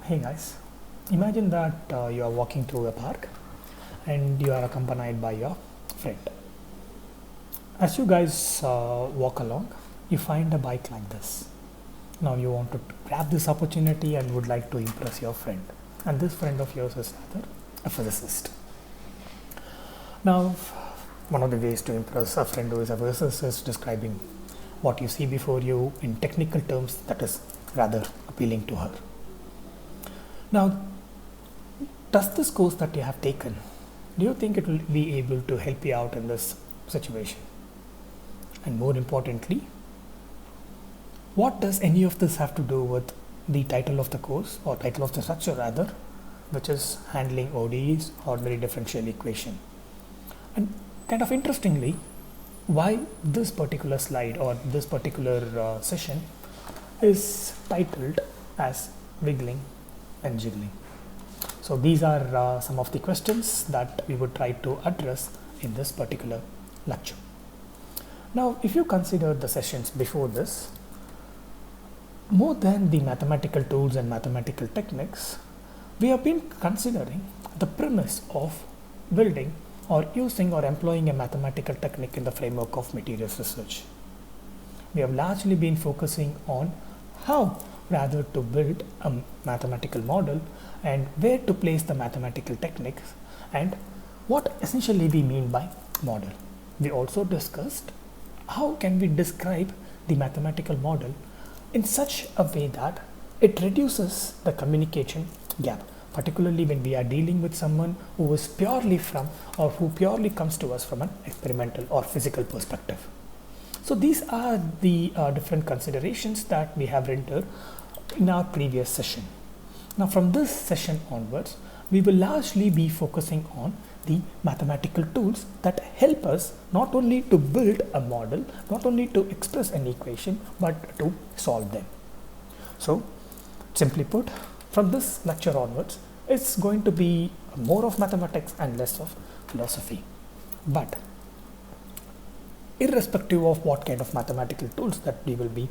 Hey guys, imagine that you are walking through a park and you are accompanied by your friend. As you guys walk along, you find a bike like this. Now you want to grab this opportunity and would like to impress your friend. And this friend of yours is rather a physicist. Now, one of the ways to impress a friend who is a physicist is describing what you see before you in technical terms that is rather appealing to her. Now, does this course that you have taken, do you think it will be able to help you out in this situation? And more importantly, what does any of this have to do with the title of the course, or title of the structure rather, which is handling ODEs, ordinary differential equation? And kind of interestingly, why this particular slide or this particular session is titled as wiggling and jiggling. So these are some of the questions that we would try to address in this particular lecture. Now, if you consider the sessions before this, more than the mathematical tools and mathematical techniques, we have been considering the premise of building or using or employing a mathematical technique in the framework of materials research. We have largely been focusing on how rather to build a mathematical model and where to place the mathematical techniques and what essentially we mean by model. We also discussed how can we describe the mathematical model in such a way that it reduces the communication gap, particularly when we are dealing with someone who is purely from or who purely comes to us from an experimental or physical perspective. So these are the different considerations that we have rendered in our previous session. Now from this session onwards, we will largely be focusing on the mathematical tools that help us not only to build a model, not only to express an equation, but to solve them. So simply put, from this lecture onwards, it's going to be more of mathematics and less of philosophy. But irrespective of what kind of mathematical tools that we will be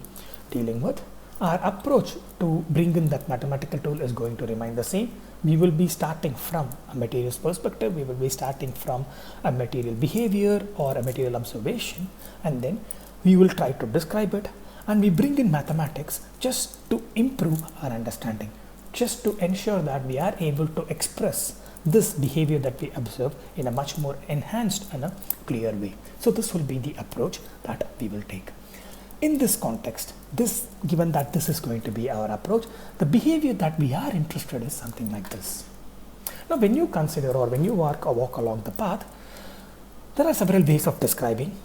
dealing with, our approach to bring in that mathematical tool is going to remain the same. We will be starting from a materials perspective, we will be starting from a material behavior or a material observation, and then we will try to describe it, and we bring in mathematics just to improve our understanding, just to ensure that we are able to express this behavior that we observe in a much more enhanced and a clear way. So this will be the approach that we will take. In this context, given that this is going to be our approach, the behavior that we are interested in is something like this. Now, when you consider or when you walk along the path, there are several ways of describing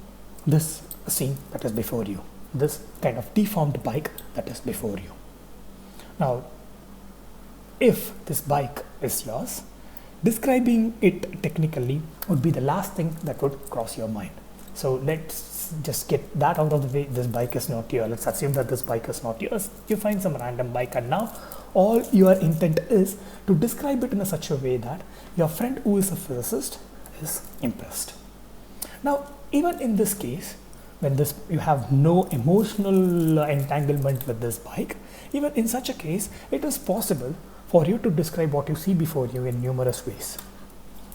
this scene that is before you, this kind of deformed bike that is before you. Now, if this bike is yours, describing it technically would be the last thing that would cross your mind. So let's just get that out of the way. This bike is not yours. Let's assume that this bike is not yours. You find some random bike, and now all your intent is to describe it in such a way that your friend who is a physicist is impressed. Now, even in this case, when you have no emotional entanglement with this bike, even in such a case, it is possible for you to describe what you see before you in numerous ways.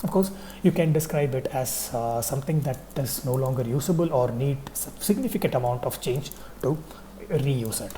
Of course, you can describe it as something that is no longer usable or need significant amount of change to reuse it.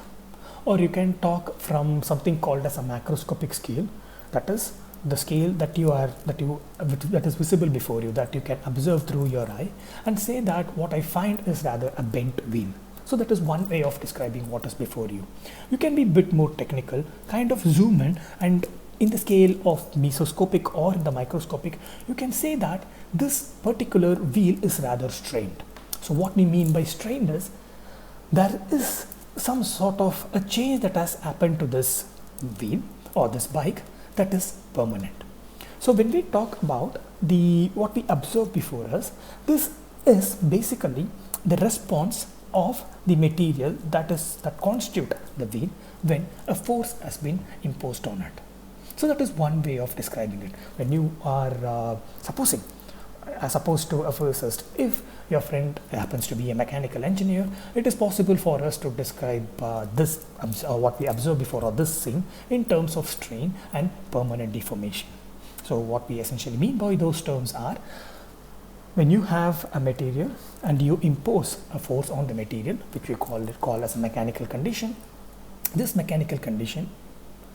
Or you can talk from something called as a macroscopic scale, that is the scale that is visible before you, that you can observe through your eye, and say that what I find is rather a bent wheel. So that is one way of describing what is before you. You can be a bit more technical, kind of zoom in, and in the scale of mesoscopic or in the microscopic, you can say that this particular wheel is rather strained. So what we mean by strained is there is some sort of a change that has happened to this wheel or this bike that is permanent. So when we talk about what we observe before us, this is basically the response of the material that constitute the wheel when a force has been imposed on it. So that is one way of describing it. When you are supposing as opposed to a physicist. If your friend happens to be a mechanical engineer, it is possible for us to describe what we observed before, or this thing, in terms of strain and permanent deformation. So what we essentially mean by those terms are, when you have a material and you impose a force on the material, which we call as a mechanical condition, this mechanical condition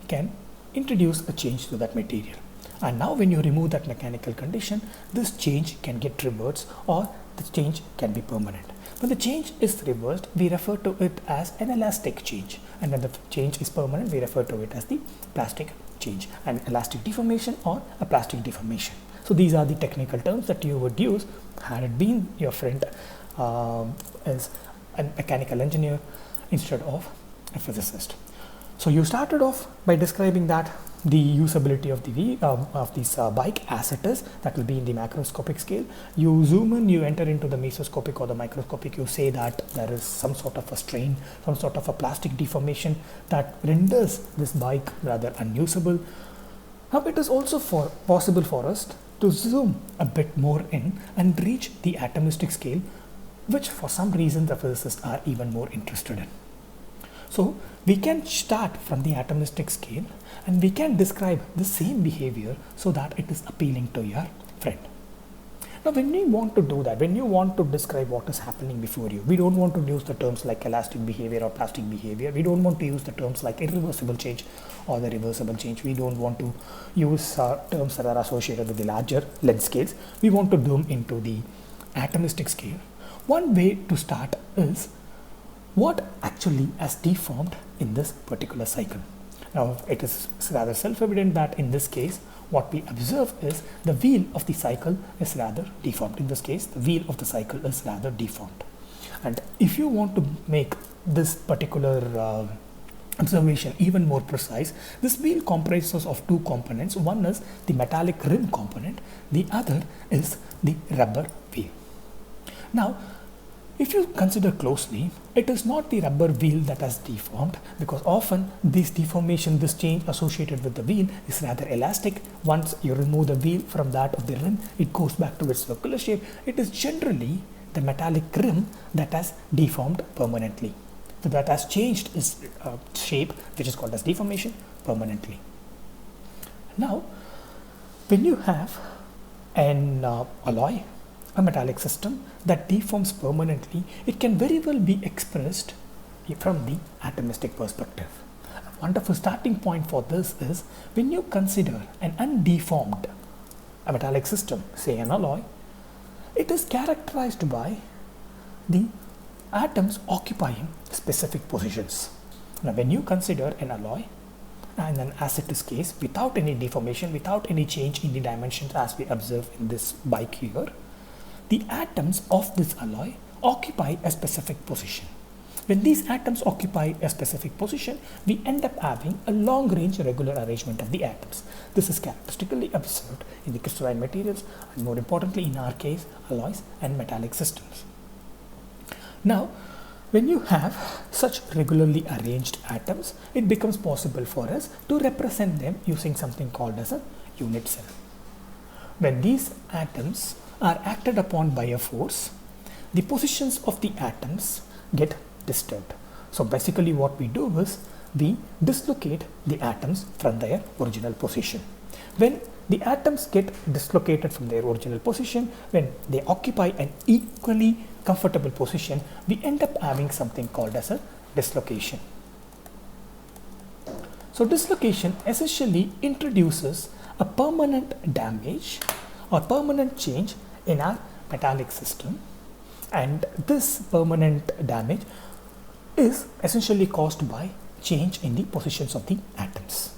can introduce a change to that material. And now when you remove that mechanical condition, this change can get reversed, or the change can be permanent. When the change is reversed, we refer to it as an elastic change. And when the change is permanent, we refer to it as the plastic change, an elastic deformation or a plastic deformation. So these are the technical terms that you would use had it been your friend is a mechanical engineer instead of a physicist. So you started off by describing that the usability of this bike as it is, that will be in the macroscopic scale. You zoom in, you enter into the mesoscopic or the microscopic, you say that there is some sort of a strain, some sort of a plastic deformation that renders this bike rather unusable. Now it is also possible for us to zoom a bit more in and reach the atomistic scale, which for some reason the physicists are even more interested in. So we can start from the atomistic scale and we can describe the same behavior so that it is appealing to your friend. Now when you want to do that, when you want to describe what is happening before you, we don't want to use the terms like elastic behavior or plastic behavior. We don't want to use the terms like irreversible change or the reversible change. We don't want to use terms that are associated with the larger length scales. We want to zoom into the atomistic scale. One way to start is what actually has deformed in this particular cycle. Now it is rather self-evident that in this case what we observe is the wheel of the cycle is rather deformed. In this case the wheel of the cycle is rather deformed. And if you want to make this particular observation even more precise, this wheel comprises of two components. One is the metallic rim component, the other is the rubber wheel. Now if you consider closely, it is not the rubber wheel that has deformed, because often this deformation, this change associated with the wheel is rather elastic. Once you remove the wheel from that of the rim, it goes back to its circular shape. It is generally the metallic rim that has deformed permanently. So that has changed its shape, which is called as deformation, permanently. Now, when you have an alloy, a metallic system that deforms permanently, it can very well be expressed from the atomistic perspective. A wonderful starting point for this is when you consider an undeformed metallic system, say an alloy, it is characterized by the atoms occupying specific positions. Now when you consider an alloy and an as it is case, without any deformation, without any change in the dimensions as we observe in this bike here, the atoms of this alloy occupy a specific position. When these atoms occupy a specific position, we end up having a long-range regular arrangement of the atoms. This is characteristically observed in the crystalline materials and more importantly in our case, alloys and metallic systems. Now, when you have such regularly arranged atoms, it becomes possible for us to represent them using something called as a unit cell. When these atoms are acted upon by a force, the positions of the atoms get disturbed. So basically what we do is we dislocate the atoms from their original position. When the atoms get dislocated from their original position, when they occupy an equally comfortable position, we end up having something called as a dislocation. So dislocation essentially introduces a permanent damage or permanent change in our metallic system, and this permanent damage is essentially caused by change in the positions of the atoms.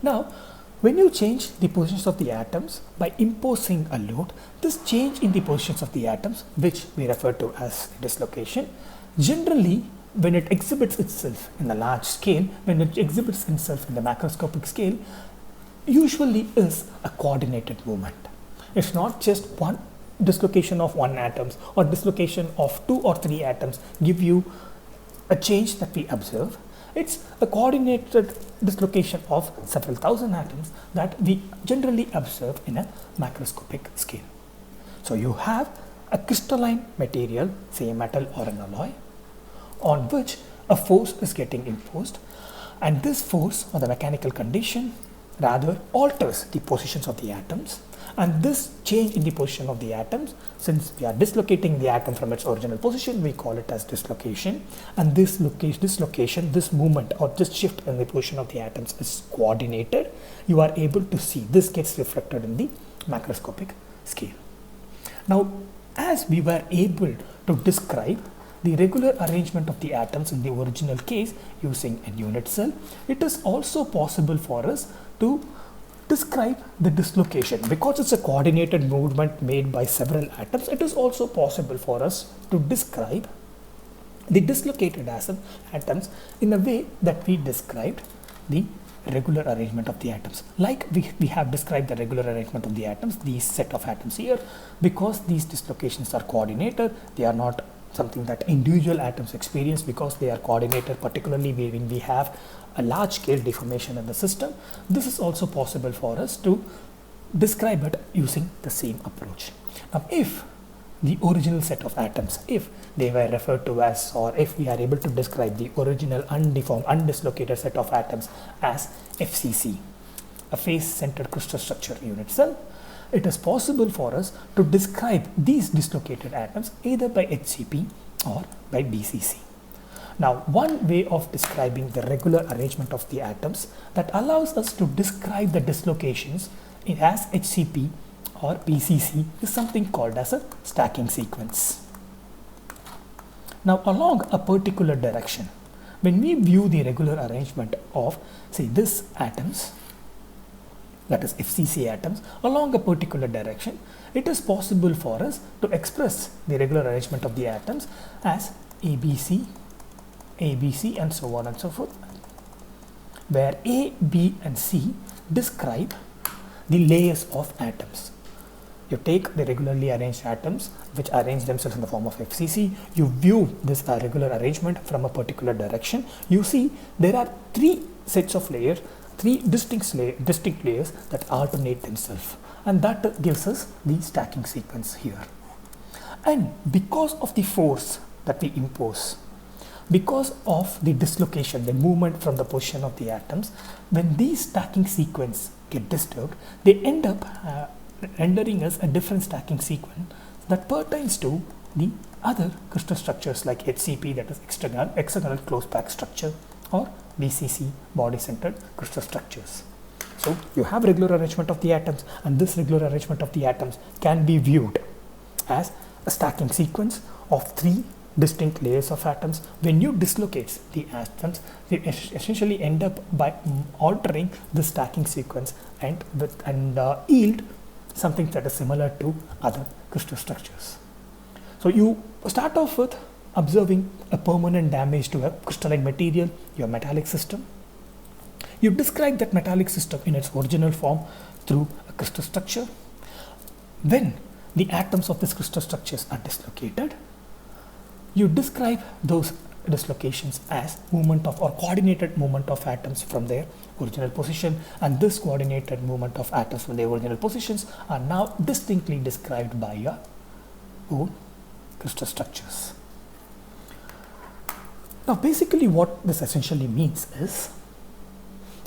Now when you change the positions of the atoms by imposing a load, this change in the positions of the atoms, which we refer to as dislocation, generally when it exhibits itself in a large scale, when it exhibits itself in the macroscopic scale, usually is a coordinated movement. It's not just one dislocation of one atoms or dislocation of 2 or 3 atoms give you a change that we observe. It's a coordinated dislocation of several thousand atoms that we generally observe in a macroscopic scale. So you have a crystalline material, say a metal or an alloy, on which a force is getting imposed, and this force or the mechanical condition rather alters the positions of the atoms, and this change in the position of the atoms, since we are dislocating the atom from its original position, we call it as dislocation, and this dislocation, this movement or this shift in the position of the atoms is coordinated. You are able to see this gets reflected in the macroscopic scale. Now, as we were able to describe the regular arrangement of the atoms in the original case using a unit cell, it is also possible for us to describe the dislocation. Because it's a coordinated movement made by several atoms, it is also possible for us to describe the dislocated atoms in a way that we described the regular arrangement of the atoms. Like we have described the regular arrangement of the atoms, these set of atoms here, because these dislocations are coordinated, they are not something that individual atoms experience, because they are coordinated, particularly when we have a large scale deformation in the system. This is also possible for us to describe it using the same approach. Now, if the original set of atoms, if they were referred to as, or if we are able to describe the original undeformed, undislocated set of atoms as FCC, a face-centered crystal structure unit cell, it is possible for us to describe these dislocated atoms either by HCP or by BCC. Now, one way of describing the regular arrangement of the atoms that allows us to describe the dislocations as HCP or BCC is something called as a stacking sequence. Now, along a particular direction, when we view the regular arrangement of, say, this atoms, that is FCC atoms, along a particular direction, it is possible for us to express the regular arrangement of the atoms as ABC, ABC, and so on and so forth, where A, B, and C describe the layers of atoms. You take the regularly arranged atoms which arrange themselves in the form of FCC, you view this regular arrangement from a particular direction, you see there are three sets of layers, three distinct layers that alternate themselves, and that gives us the stacking sequence here. And because of the force that we impose, because of the dislocation, the movement from the position of the atoms, when these stacking sequence get disturbed, they end up rendering us a different stacking sequence that pertains to the other crystal structures like HCP, that is hexagonal close packed structure, or BCC, body-centered crystal structures. So you have regular arrangement of the atoms, and this regular arrangement of the atoms can be viewed as a stacking sequence of three distinct layers of atoms. When you dislocate the atoms, they essentially end up by altering the stacking sequence and yield something that is similar to other crystal structures. So you start off with observing a permanent damage to a crystalline material, your metallic system. You describe that metallic system in its original form through a crystal structure. When the atoms of this crystal structures are dislocated, you describe those dislocations as movement of or coordinated movement of atoms from their original position, and this coordinated movement of atoms from their original positions are now distinctly described by your own crystal structures. Now, basically what this essentially means is,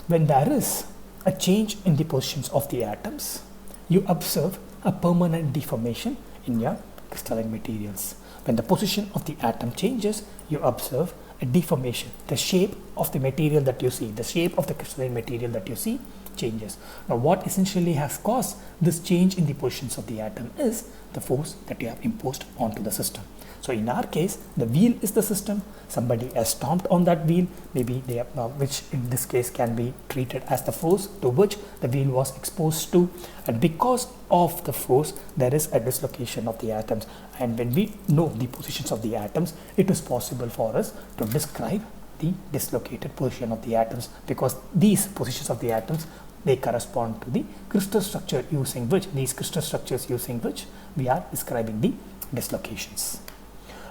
when there is a change in the positions of the atoms, you observe a permanent deformation in your crystalline materials. When the position of the atom changes, you observe a deformation. The shape of the material that you see, the shape of the crystalline material that you see changes. Now, what essentially has caused this change in the positions of the atom is the force that you have imposed onto the system. So in our case, the wheel is the system. Somebody has stomped on that wheel, maybe they have, which in this case can be treated as the force to which the wheel was exposed to, and because of the force there is a dislocation of the atoms. And when we know the positions of the atoms, it is possible for us to describe the dislocated position of the atoms, because these positions of the atoms, they correspond to the crystal structure using which, these crystal structures using which we are describing the dislocations.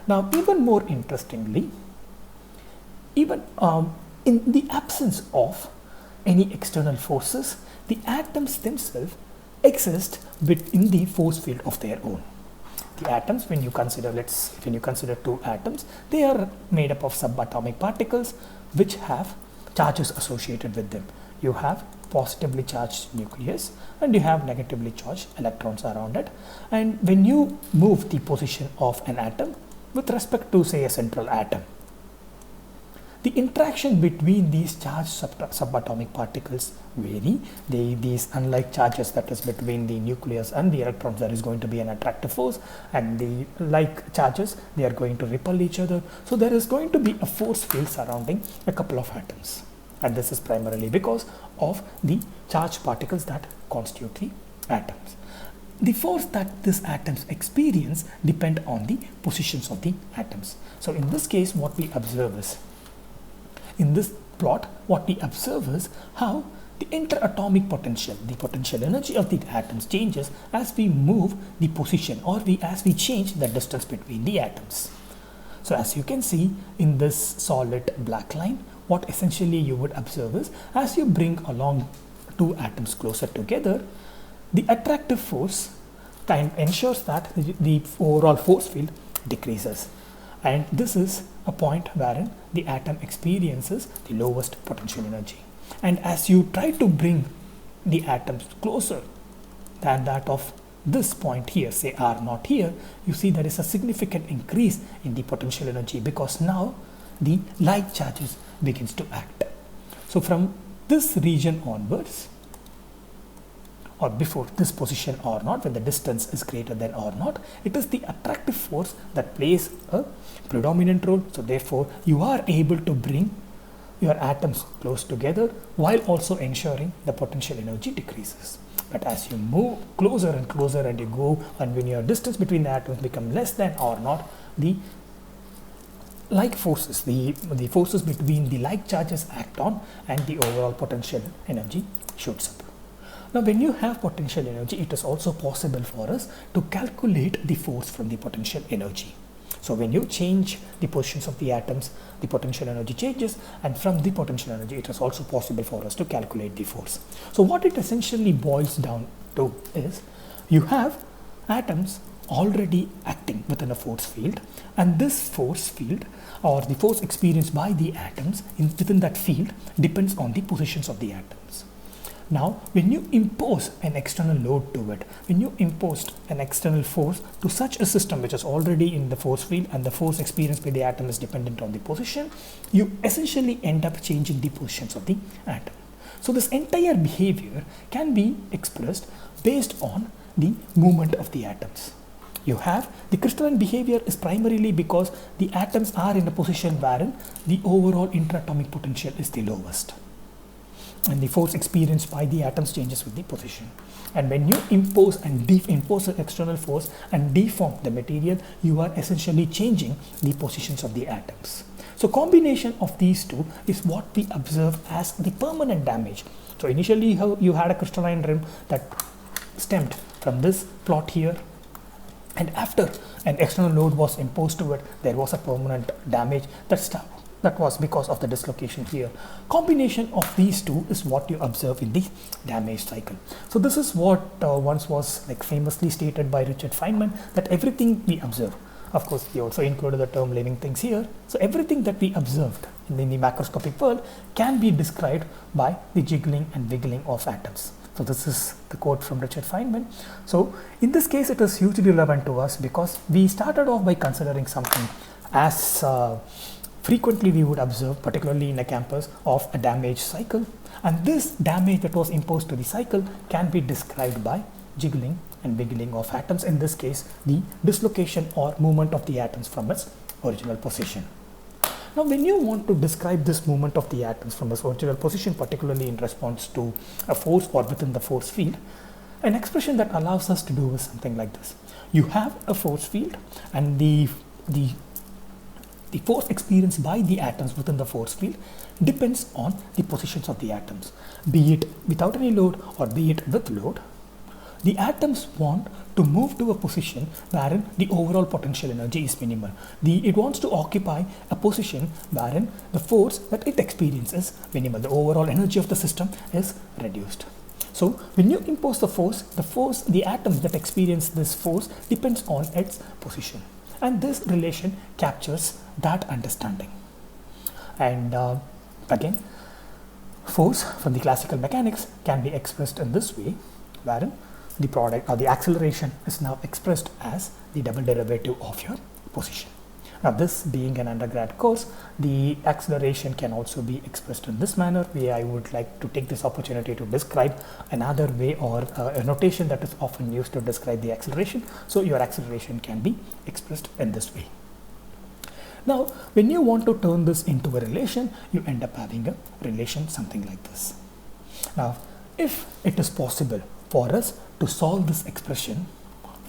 Now, even more interestingly, even in the absence of any external forces, the atoms themselves exist within the force field of their own. The atoms, when you consider two atoms, they are made up of subatomic particles which have charges associated with them. You have positively charged nucleus and you have negatively charged electrons around it. And when you move the position of an atom with respect to, say, a central atom, the interaction between these charged subatomic particles vary. These unlike charges, that is between the nucleus and the electrons, there is going to be an attractive force, and the like charges, they are going to repel each other. So there is going to be a force field surrounding a couple of atoms, and this is primarily because of the charged particles that constitute the atoms. The force that these atoms experience depend on the positions of the atoms. So in this case, what we observe is, in this plot, what we observe is how the interatomic potential, the potential energy of the atoms changes as we move the position, or as we change the distance between the atoms. So as you can see in this solid black line, what essentially you would observe is, as you bring along two atoms closer together, the attractive force ensures that the overall force field decreases. And this is a point wherein the atom experiences the lowest potential energy. And as you try to bring the atoms closer than that of this point here, say R0 here, you see there is a significant increase in the potential energy, because now the like charges begins to act. So from this region onwards, or before this position R0, when the distance is greater than R0, it is the attractive force that plays a predominant role. So therefore you are able to bring your atoms close together while also ensuring the potential energy decreases. But as you move closer and closer and you go, and when your distance between the atoms become less than R0, the like forces, the forces between the like charges act on, and the overall potential energy shoots up. Now when you have potential energy, it is also possible for us to calculate the force from the potential energy. So when you change the positions of the atoms, the potential energy changes, and from the potential energy it is also possible for us to calculate the force. So what it essentially boils down to is, you have atoms already acting within a force field, and this force field, or the force experienced by the atoms within that field, depends on the positions of the atoms. Now, when you impose an external load to it, when you impose an external force to such a system which is already in the force field, and the force experienced by the atom is dependent on the position, you essentially end up changing the positions of the atom. So this entire behavior can be expressed based on the movement of the atoms. You have the crystalline behavior is primarily because the atoms are in a position wherein the overall interatomic potential is the lowest, and the force experienced by the atoms changes with the position. And when you impose and impose an external force and deform the material, you are essentially changing the positions of the atoms. So combination of these two is what we observe as the permanent damage. So initially you had a crystalline rim that stemmed from this plot here, and after an external load was imposed to it, there was a permanent damage that was because of the dislocation here. Combination of these two is what you observe in the damage cycle. So this is what once was like famously stated by Richard Feynman, that everything we observe, of course he also included the term living things here, so everything that we observed in the macroscopic world can be described by the jiggling and wiggling of atoms. So this is the quote from Richard Feynman. So in this case it is hugely relevant to us, because we started off by considering something as frequently we would observe, particularly in a campus, of a damage cycle, and this damage that was imposed to the cycle can be described by jiggling and wiggling of atoms, in this case the dislocation or movement of the atoms from its original position. Now when you want to describe this movement of the atoms from its original position, particularly in response to a force or within the force field, an expression that allows us to do is something like this. You have a force field, and the force experienced by the atoms within the force field depends on the positions of the atoms, be it without any load or be it with load. the atoms want to move to a position wherein the overall potential energy is minimal. It wants to occupy a position wherein the force that it experiences is minimal. The overall energy of the system is reduced. So when you impose the atoms that experience this force depends on its position. And this relation captures that understanding. And again, force from the classical mechanics can be expressed in this way, wherein the product or the acceleration is now expressed as the double derivative of your position. Now, this being an undergrad course, the acceleration can also be expressed in this manner. I would like to take this opportunity to describe another way or a notation that is often used to describe the acceleration. So your acceleration can be expressed in this way. Now, when you want to turn this into a relation, you end up having a relation something like this. Now, if it is possible for us to solve this expression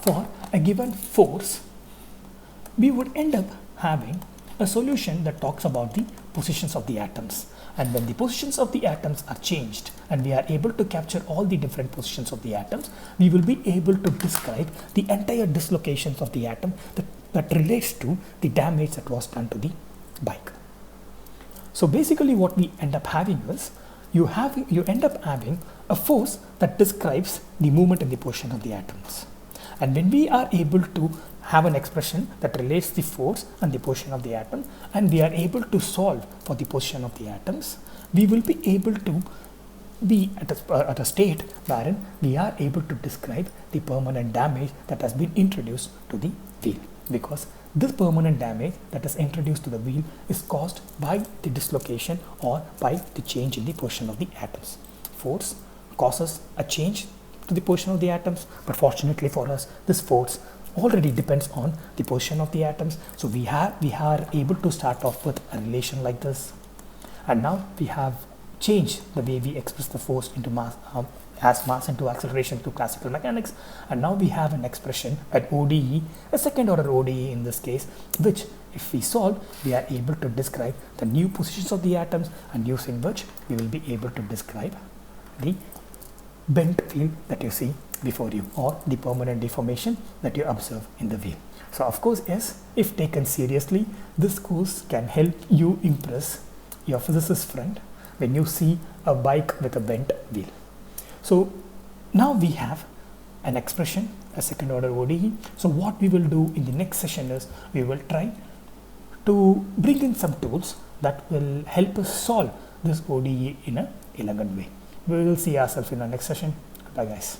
for a given force, we would end up having a solution that talks about the positions of the atoms. And when the positions of the atoms are changed and we are able to capture all the different positions of the atoms, we will be able to describe the entire dislocations of the atom that relates to the damage that was done to the bike. So basically what we end up having is you end up having a force that describes the movement in the position of the atoms. And when we are able to have an expression that relates the force and the position of the atom, and we are able to solve for the position of the atoms, we will be able to be at a state wherein we are able to describe the permanent damage that has been introduced to the wheel, because this permanent damage that is introduced to the wheel is caused by the dislocation or by the change in the position of the atoms. Force causes a change to the position of the atoms, but fortunately for us, this force already depends on the position of the atoms. So we are able to start off with a relation like this, and now we have changed the way we express the force into mass as mass into acceleration to classical mechanics, and now we have an expression, an ODE, a second order ODE in this case, which if we solve, we are able to describe the new positions of the atoms, and using which we will be able to describe the bent wheel that you see before you, or the permanent deformation that you observe in the wheel. So of course, yes, if taken seriously, this course can help you impress your physicist friend when you see a bike with a bent wheel. So now we have an expression, a second order ODE. So what we will do in the next session is we will try to bring in some tools that will help us solve this ODE in an elegant way. We will see ourselves in our next session. Goodbye, guys.